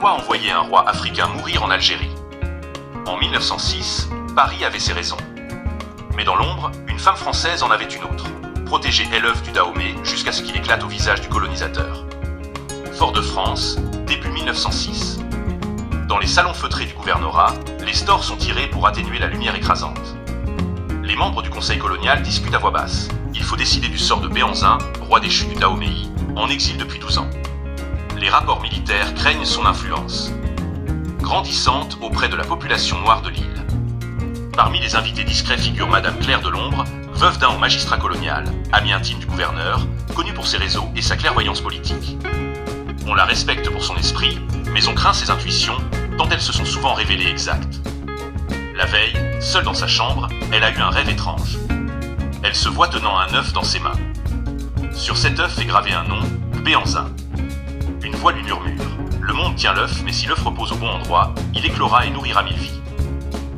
Pourquoi envoyer un roi africain mourir en Algérie? En 1906, Paris avait ses raisons. Mais dans l'ombre, une femme française en avait une autre. Protéger l'œuf du Dahomey jusqu'à ce qu'il éclate au visage du colonisateur. Fort-de-France, début 1906. Dans les salons feutrés du gouvernorat, les stores sont tirés pour atténuer la lumière écrasante. Les membres du conseil colonial discutent à voix basse. Il faut décider du sort de Béhanzin, roi déchu du Dahomey, en exil depuis 12 ans. Les rapports militaires craignent son influence, grandissante auprès de la population noire de l'île. Parmi les invités discrets figure Madame Claire de Lombre, veuve d'un haut magistrat colonial, amie intime du gouverneur, connue pour ses réseaux et sa clairvoyance politique. On la respecte pour son esprit, mais on craint ses intuitions, tant elles se sont souvent révélées exactes. La veille, seule dans sa chambre, elle a eu un rêve étrange. Elle se voit tenant un œuf dans ses mains. Sur cet œuf est gravé un nom, Béhanzin. Une voix lui murmure. Le monde tient l'œuf, mais si l'œuf repose au bon endroit, il éclora et nourrira 1000 vies.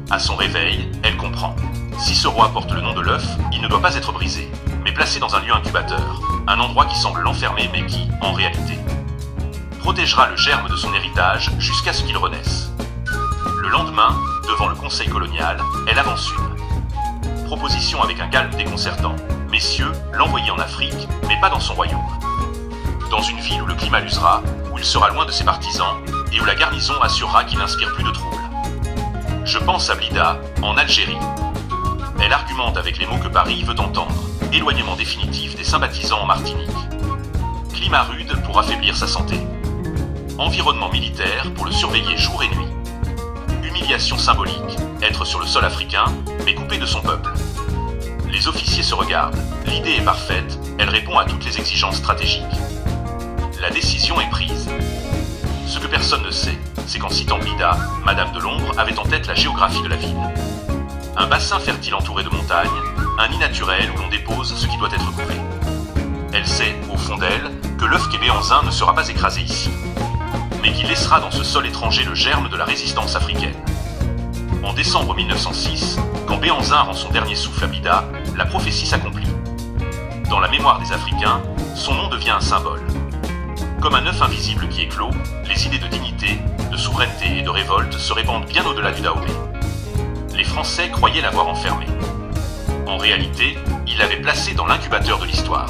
À son réveil, elle comprend. Si ce roi porte le nom de l'œuf, il ne doit pas être brisé, mais placé dans un lieu incubateur, un endroit qui semble l'enfermer mais qui, en réalité, protégera le germe de son héritage jusqu'à ce qu'il renaisse. Le lendemain, devant le conseil colonial, elle avance une proposition avec un calme déconcertant. Messieurs, l'envoyer en Afrique, mais pas dans son royaume. Dans une ville où le climat l'usera, où il sera loin de ses partisans, et où la garnison assurera qu'il n'inspire plus de troubles. Je pense à Blida, en Algérie. Elle argumente avec les mots que Paris veut entendre. Éloignement définitif des sympathisants en Martinique. Climat rude pour affaiblir sa santé. Environnement militaire pour le surveiller jour et nuit. Humiliation symbolique, être sur le sol africain, mais coupé de son peuple. Les officiers se regardent. L'idée est parfaite, elle répond à toutes les exigences stratégiques. La décision est prise. Ce que personne ne sait, c'est qu'en citant Blida, Madame de Lombre avait en tête la géographie de la ville. Un bassin fertile entouré de montagnes, un nid naturel où l'on dépose ce qui doit être coupé. Elle sait, au fond d'elle, que l'œuf qu'est Béhanzin ne sera pas écrasé ici, mais qu'il laissera dans ce sol étranger le germe de la résistance africaine. En décembre 1906, quand Béhanzin rend son dernier souffle à Blida, la prophétie s'accomplit. Dans la mémoire des Africains, son nom devient un symbole. Comme un œuf invisible qui éclot, les idées de dignité, de souveraineté et de révolte se répandent bien au-delà du Dahomey. Les Français croyaient l'avoir enfermé. En réalité, ils l'avaient placé dans l'incubateur de l'histoire.